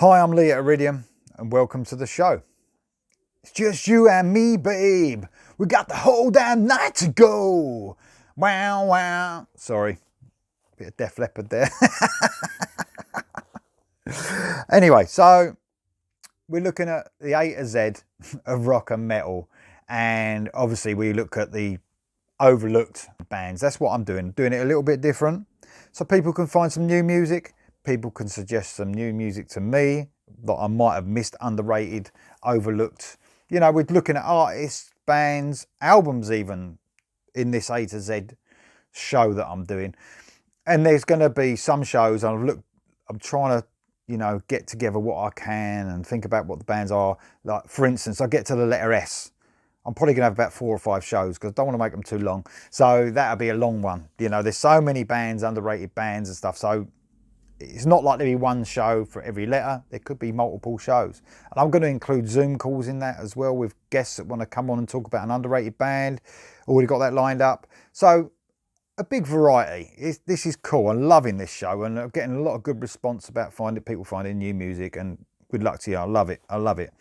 Hi, I'm Lee at Iridium and welcome to the show. It's just you and me, babe. We got the whole damn night to go. Wow, wow. Sorry, bit of Def Leppard there. Anyway, so we're looking at the A to Z of rock and metal, and obviously we look at the overlooked bands. That's what I'm doing it a little bit different so people can find some new music. People can suggest some new music to me that I might have missed, underrated, overlooked. You know, we're looking at artists, bands, albums even in this A to Z show that I'm doing. And there's going to be some shows I'm trying to, you know, get together what I can and think about what the bands are. Like, for instance, I get to the letter S. I'm probably going to have about 4 or 5 shows because I don't want to make them too long. So that'll be a long one. You know, there's so many bands, underrated bands and stuff. So it's not like there'll be one show for every letter. There could be multiple shows. And I'm going to include Zoom calls in that as well with guests that want to come on and talk about an underrated band. Already got that lined up. So a big variety. This is cool. I'm loving this show and I'm getting a lot of good response about people finding new music, and good luck to you. I love it. I love it.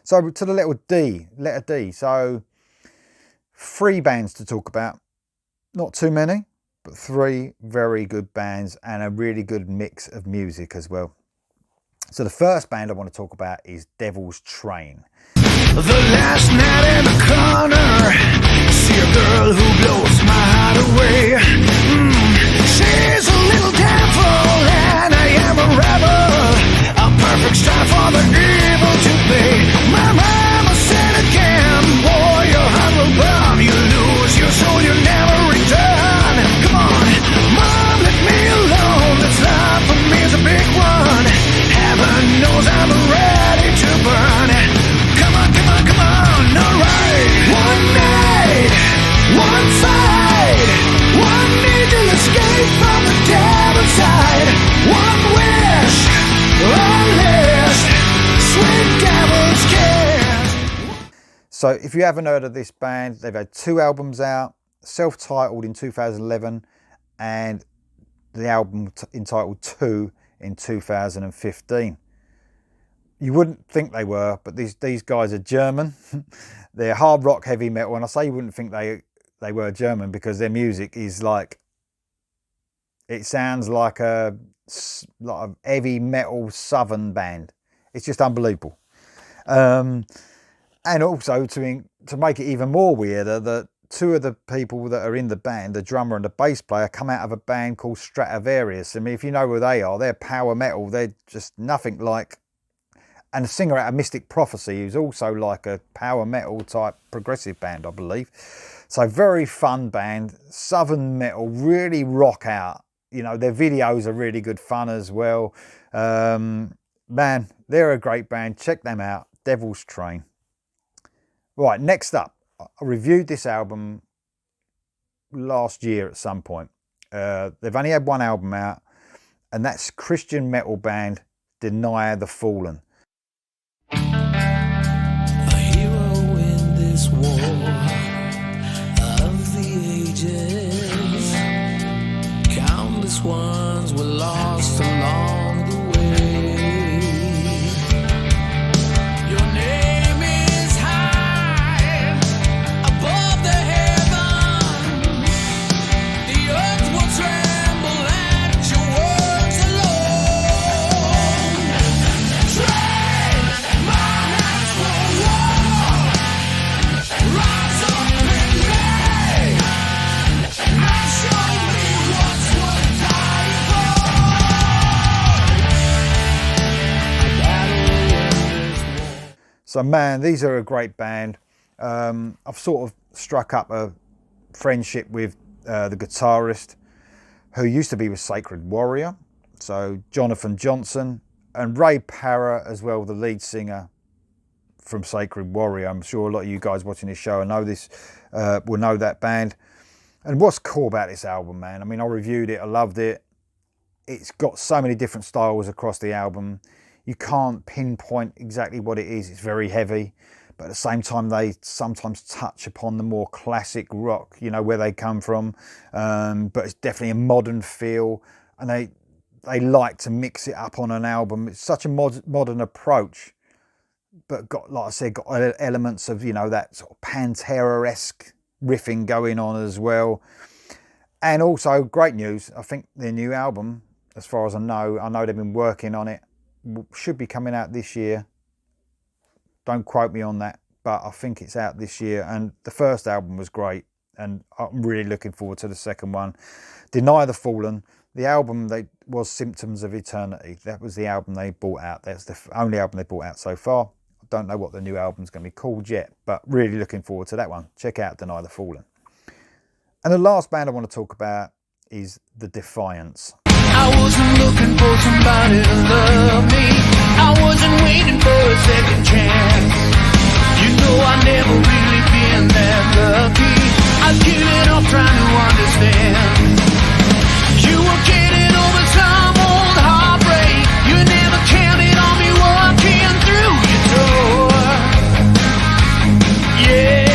So to the letter D. So 3 bands to talk about. Not too many, but 3 very good bands and a really good mix of music as well. So the first band I want to talk about is Devil's Train. The last night in the corner, see a girl who blows my heart away. She's a little devil and I am a rebel, a perfect start for the evil to play. My mama said again, boy, your heart will burn. You lose your soul, you never return. Come on, mom, let me alone. This love for me is a big one. Heaven knows I'm ready to burn. Come on, come on, come on, alright. One night, one fight, one need to escape from the devil's side. One wish, one list, sweet devil's kiss. So if you haven't heard of this band, they've had 2 albums out, self-titled in 2011 and the album entitled 2 in 2015. You wouldn't think they were, but these guys are German. They're hard rock, heavy metal, and I say you wouldn't think they were German because their music is like, it sounds like a heavy metal southern band. It's just unbelievable. And also to make it even more weirder, that 2 of the people that are in the band, the drummer and the bass player, come out of a band called Stratovarius. I mean, if you know who they are, they're power metal. They're just nothing like. And a singer out of Mystic Prophecy, who's also like a power metal type progressive band, I believe. So very fun band, southern metal, really rock out. You know, their videos are really good fun as well. Man, they're a great band. Check them out, Devil's Train. Right, next up, I reviewed this album last year at some point. They've only had 1 album out, and that's Christian metal band Deny the Fallen. A hero in this war of the ages. Countless ones were lost along the way. Your name is high above the heavens. The earth will tremble at your words alone. Train my hands for war. Rise up and play. Now show me what's worth dying for. A battle in this war. So man, these are a great band. I've sort of struck up a friendship with the guitarist who used to be with Sacred Warrior. So Jonathan Johnson, and Ray Parra as well, the lead singer from Sacred Warrior. I'm sure a lot of you guys watching this show know this, will know that band. And what's cool about this album, man, I mean, I reviewed it, I loved it. It's got so many different styles across the album. You can't pinpoint exactly what it is. It's very heavy, but at the same time, they sometimes touch upon the more classic rock, you know, where they come from. But it's definitely a modern feel, and they like to mix it up on an album. It's such a modern approach, but got, like I said, got elements of, you know, that sort of Pantera-esque riffing going on as well. And also, great news, I think their new album, as far as I know they've been working on it, should be coming out this year. Don't quote me on that, but I think it's out this year. And the first album was great, and I'm really looking forward to the second one. Deny the Fallen. The album was Symptoms of Eternity. That was the album they brought out. That's the only album they brought out so far. I don't know what the new album's going to be called yet, but really looking forward to that one. Check out Deny the Fallen. And the last band I want to talk about is The Defiance. I wasn't looking for somebody to love me. I wasn't waiting for a second chance. You know I never really been that lucky. I've given up trying to understand. You were getting over some old heartbreak. You never counted on me walking through your door. Yeah.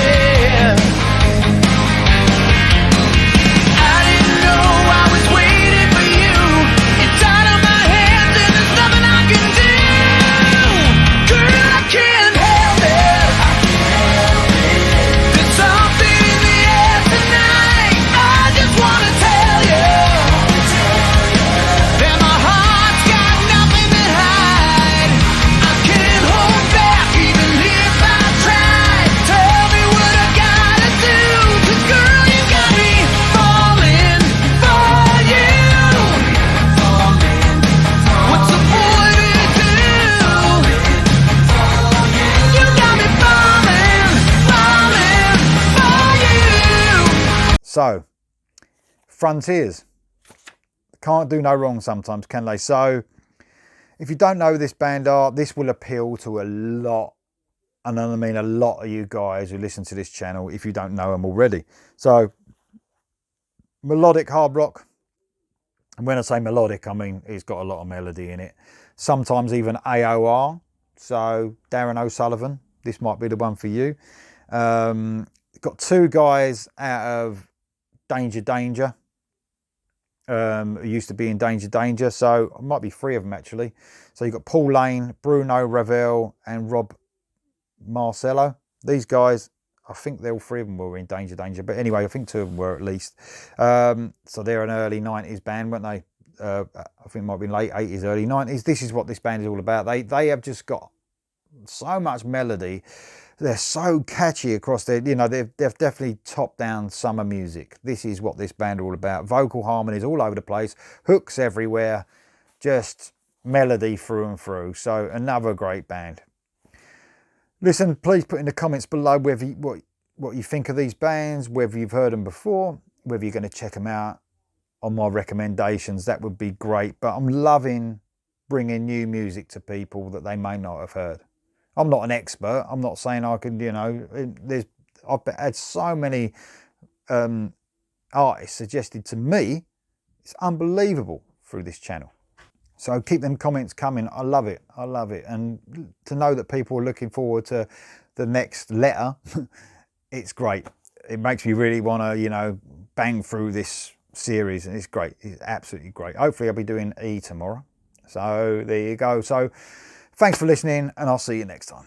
So, Frontiers. Can't do no wrong sometimes, can they? So, if you don't know who this band are, this will appeal to a lot, and I mean a lot of you guys who listen to this channel if you don't know them already. So, melodic hard rock. And when I say melodic, I mean it's got a lot of melody in it. Sometimes even AOR. So, Darren O'Sullivan, this might be the one for you. Got two guys out of Danger, who used to be in Danger, so it might be three of them actually. So you've got Paul Lane, Bruno Ravel and Rob Marcello. These guys, I think all three of them were in Danger, but anyway, I think two of them were at least. So they're an early 90s band, weren't they? I think it might have been late 80s, early 90s. This is what this band is all about. They have just got so much melody. They're so catchy across their, you know, they've definitely topped down summer music. This is what this band are all about. Vocal harmonies all over the place, hooks everywhere, just melody through and through. So another great band. Listen, please put in the comments below whether what you think of these bands, whether you've heard them before, whether you're going to check them out on my recommendations. That would be great. But I'm loving bringing new music to people that they may not have heard. I'm not an expert. I'm not saying I can, you know, I've had so many artists suggested to me. It's unbelievable through this channel. So keep them comments coming. I love it. I love it. And to know that people are looking forward to the next letter, it's great. It makes me really want to, you know, bang through this series. And it's great. It's absolutely great. Hopefully I'll be doing E tomorrow. So there you go. So thanks for listening, and I'll see you next time.